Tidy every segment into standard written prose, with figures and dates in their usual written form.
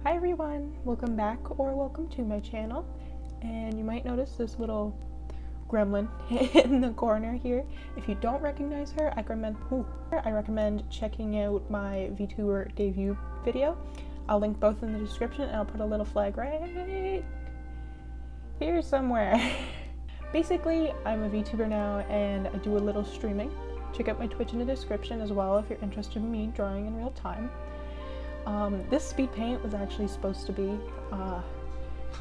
Hi everyone, welcome back or welcome to my channel. And you might notice this little gremlin in the corner here. If you don't recognize her, I recommend checking out my VTuber debut video. I'll link both in the description and I'll put a little flag right here somewhere. Basically, I'm a VTuber now and I do a little streaming. Check out my Twitch in the description as well if you're interested in me drawing in real time. This speed paint was actually supposed to be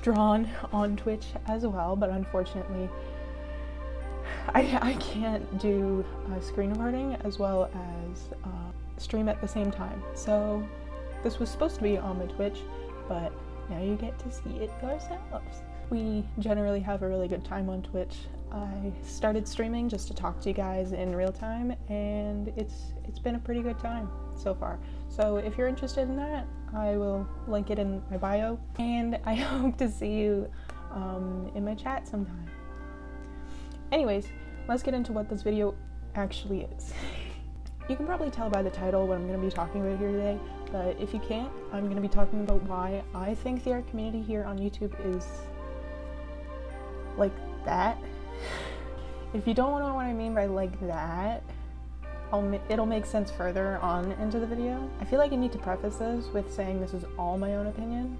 drawn on Twitch as well, but unfortunately I can't do screen recording as well as stream at the same time. So this was supposed to be on my Twitch, but now you get to see it yourselves. We generally have a really good time on Twitch. I started streaming just to talk to you guys in real time, and it's been a pretty good time so far. So if you're interested in that, I will link it in my bio, and I hope to see you in my chat sometime. Anyways, let's get into what this video actually is. You can probably tell by the title what I'm going to be talking about here today, but if you can't, I'm going to be talking about why I think the art community here on YouTube is like that. If you don't know what I mean by like that, it'll make sense further on into the video. I feel like I need to preface this with saying this is all my own opinion.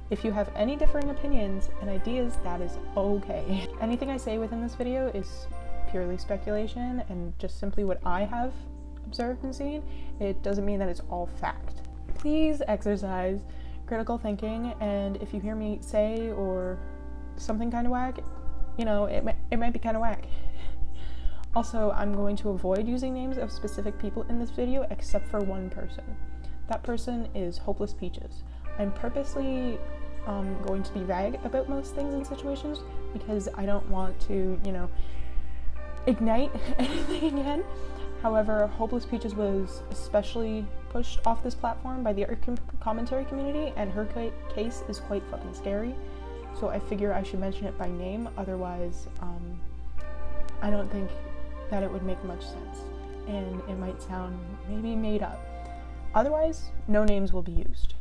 If you have any differing opinions and ideas, that is okay. Anything I say within this video is purely speculation and just simply what I have observed and seen. It doesn't mean that it's all fact. Please exercise critical thinking, and if you hear me say or something kind of whack, you know, it might be kind of whack. Also, I'm going to avoid using names of specific people in this video except for one person. That person is Hopeless Peaches. I'm purposely going to be vague about most things and situations because I don't want to, you know, ignite anything again. However, Hopeless Peaches was especially pushed off this platform by the art commentary community, and her case is quite fucking scary. So I figure I should mention it by name, otherwise I don't think that it would make much sense, and it might sound maybe made up. Otherwise, no names will be used.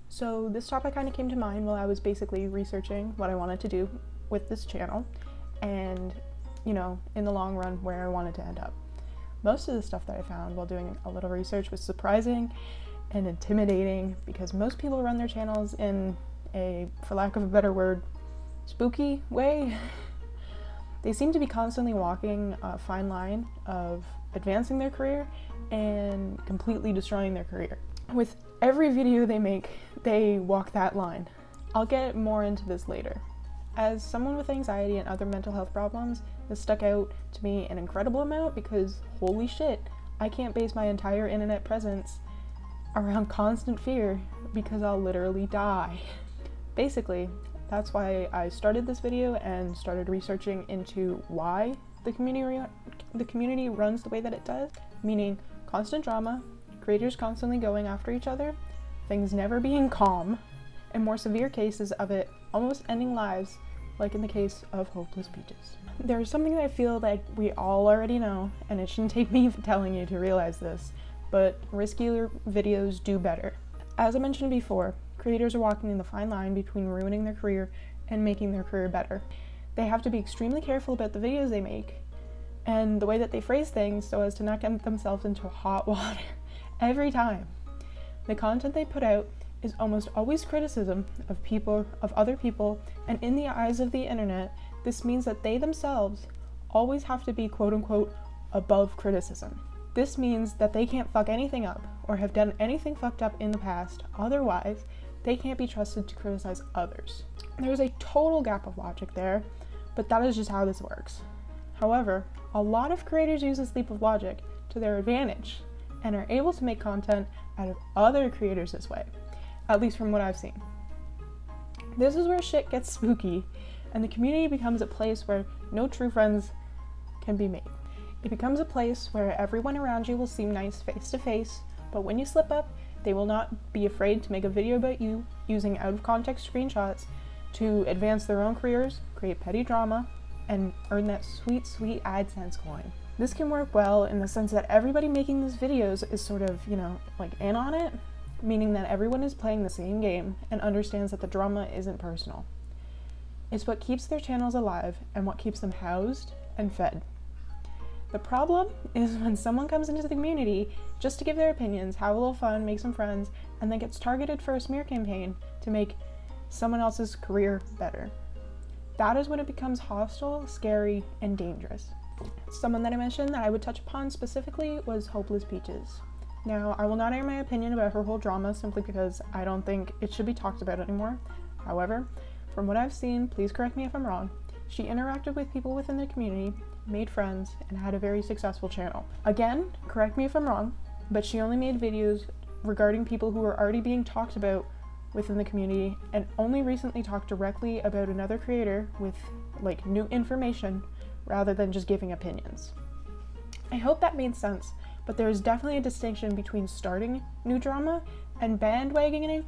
So this topic kind of came to mind while I was basically researching what I wanted to do with this channel, and, you know, in the long run, where I wanted to end up. Most of the stuff that I found while doing a little research was surprising and intimidating, because most people run their channels in a, for lack of a better word, spooky way. They seem to be constantly walking a fine line of advancing their career and completely destroying their career. With every video they make, they walk that line. I'll get more into this later. As someone with anxiety and other mental health problems, this stuck out to me an incredible amount because, holy shit, I can't base my entire internet presence around constant fear because I'll literally die. Basically, that's why I started this video and started researching into why the community runs the way that it does, meaning constant drama, creators constantly going after each other, things never being calm, and more severe cases of it almost ending lives, like in the case of Hopeless Peaches. There's something that I feel like we all already know, and it shouldn't take me telling you to realize this, but riskier videos do better. As I mentioned before, creators are walking in the fine line between ruining their career and making their career better. They have to be extremely careful about the videos they make and the way that they phrase things so as to not get themselves into hot water every time. The content they put out is almost always criticism of people, of other people, and in the eyes of the internet, this means that they themselves always have to be quote-unquote above criticism. This means that they can't fuck anything up or have done anything fucked up in the past, otherwise they can't be trusted to criticize others. There's a total gap of logic there, but that is just how this works. However, a lot of creators use this leap of logic to their advantage and are able to make content out of other creators this way, at least from what I've seen. This is where shit gets spooky and the community becomes a place where no true friends can be made. It becomes a place where everyone around you will seem nice face to face, but when you slip up, they will not be afraid to make a video about you using out-of-context screenshots to advance their own careers, create petty drama, and earn that sweet, sweet AdSense coin. This can work well in the sense that everybody making these videos is sort of, you know, like in on it, meaning that everyone is playing the same game and understands that the drama isn't personal. It's what keeps their channels alive and what keeps them housed and fed. The problem is when someone comes into the community just to give their opinions, have a little fun, make some friends, and then gets targeted for a smear campaign to make someone else's career better. That is when it becomes hostile, scary, and dangerous. Someone that I mentioned that I would touch upon specifically was Hopeless Peaches. Now, I will not air my opinion about her whole drama simply because I don't think it should be talked about anymore. However, from what I've seen, please correct me if I'm wrong, she interacted with people within the community, made friends, and had a very successful channel. Again, correct me if I'm wrong, but she only made videos regarding people who were already being talked about within the community and only recently talked directly about another creator with like new information rather than just giving opinions. I hope that made sense, but there is definitely a distinction between starting new drama and bandwagoning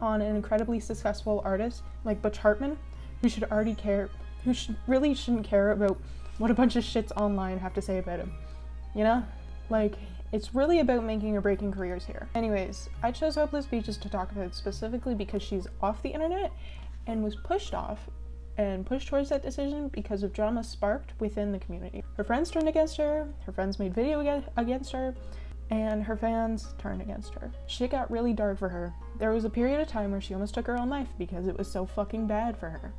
on an incredibly successful artist like Butch Hartman, who really shouldn't care about what a bunch of shits online have to say about him. You know? Like, it's really about making or breaking careers here. Anyways, I chose Hopeless Peaches to talk about specifically because she's off the internet and was pushed off and pushed towards that decision because of drama sparked within the community. Her friends turned against her, her friends made video against her, and her fans turned against her. Shit got really dark for her. There was a period of time where she almost took her own life because it was so fucking bad for her.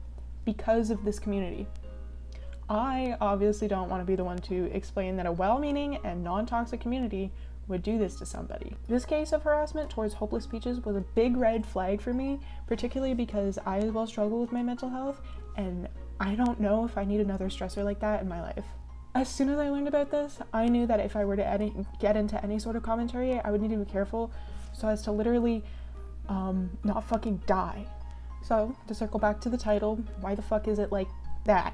Because of this community. I obviously don't want to be the one to explain that a well-meaning and non-toxic community would do this to somebody. This case of harassment towards Hopeless Peaches was a big red flag for me, particularly because I as well struggle with my mental health, and I don't know if I need another stressor like that in my life. As soon as I learned about this, I knew that if I were to get into any sort of commentary, I would need to be careful so as to literally not fucking die. So, to circle back to the title, why the fuck is it like that?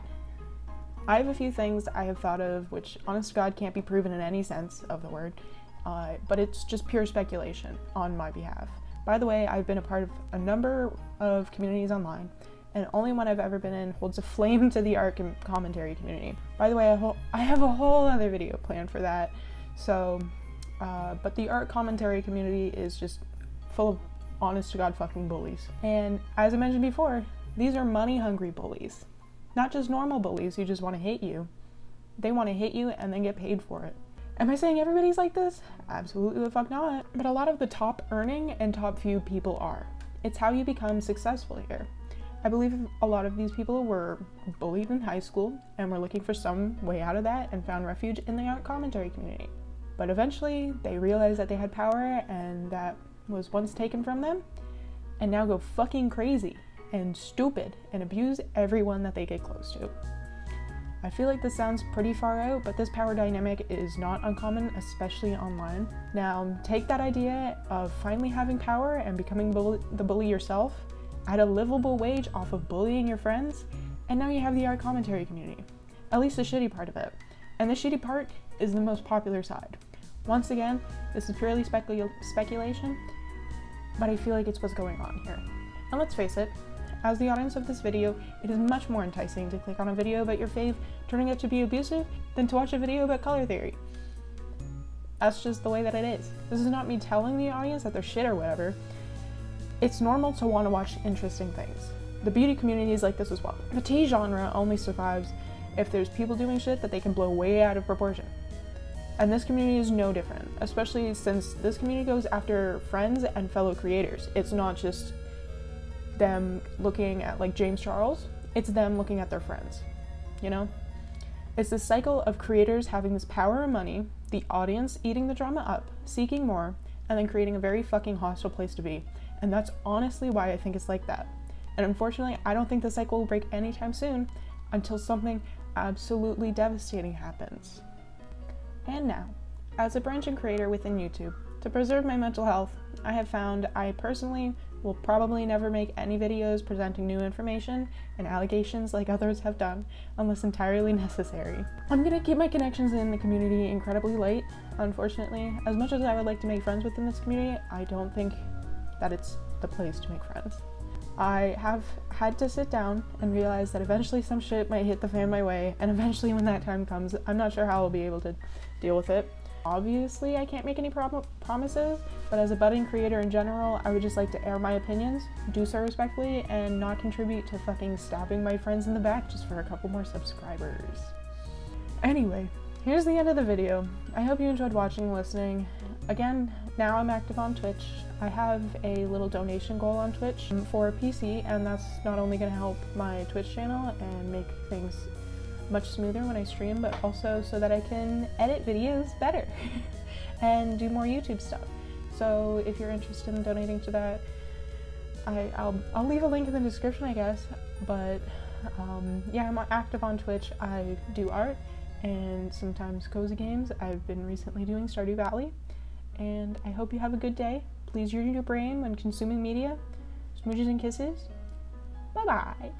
I have a few things I have thought of, which honest to God can't be proven in any sense of the word, but it's just pure speculation on my behalf. By the way, I've been a part of a number of communities online, and only one I've ever been in holds a flame to the art and commentary community. By the way, I have a whole other video planned for that, so, but the art commentary community is just full of honest to God fucking bullies. And as I mentioned before, these are money-hungry bullies. Not just normal bullies who just want to hate you. They want to hit you and then get paid for it. Am I saying everybody's like this? Absolutely the fuck not. But a lot of the top earning and top few people are. It's how you become successful here. I believe a lot of these people were bullied in high school and were looking for some way out of that and found refuge in the art commentary community. But eventually they realized that they had power and that was once taken from them, and now go fucking crazy and stupid and abuse everyone that they get close to. I feel like this sounds pretty far out, but this power dynamic is not uncommon, especially online. Now, take that idea of finally having power and becoming the bully yourself, add a livable wage off of bullying your friends, and now you have the art commentary community. At least the shitty part of it. And the shitty part is the most popular side. Once again, this is purely speculation, but I feel like it's what's going on here. And let's face it, as the audience of this video, it is much more enticing to click on a video about your fave turning out to be abusive than to watch a video about color theory. That's just the way that it is. This is not me telling the audience that they're shit or whatever. It's normal to want to watch interesting things. The beauty community is like this as well. The tea genre only survives if there's people doing shit that they can blow way out of proportion. And this community is no different, especially since this community goes after friends and fellow creators. It's not just them looking at like James Charles, it's them looking at their friends, you know? It's this cycle of creators having this power and money, the audience eating the drama up, seeking more, and then creating a very fucking hostile place to be. And that's honestly why I think it's like that. And unfortunately, I don't think the cycle will break anytime soon until something absolutely devastating happens. And now, as a branching creator within YouTube, to preserve my mental health, I have found I personally will probably never make any videos presenting new information and allegations like others have done, unless entirely necessary. I'm gonna keep my connections in the community incredibly light, unfortunately. As much as I would like to make friends within this community, I don't think that it's the place to make friends. I have had to sit down and realize that eventually some shit might hit the fan my way, and eventually when that time comes, I'm not sure how I'll be able to deal with it. Obviously, I can't make any promises, but as a budding creator in general, I would just like to air my opinions, do so respectfully, and not contribute to fucking stabbing my friends in the back just for a couple more subscribers. Anyway, here's the end of the video. I hope you enjoyed watching and listening. Again, now I'm active on Twitch. I have a little donation goal on Twitch for a PC, and that's not only going to help my Twitch channel and make things much smoother when I stream, but also so that I can edit videos better and do more YouTube stuff. So if you're interested in donating to that, I'll leave a link in the description, I guess. But yeah, I'm active on Twitch. I do art and sometimes cozy games. I've been recently doing Stardew Valley, and I hope you have a good day. Please use your brain when consuming media. Smooches and kisses. Bye-bye.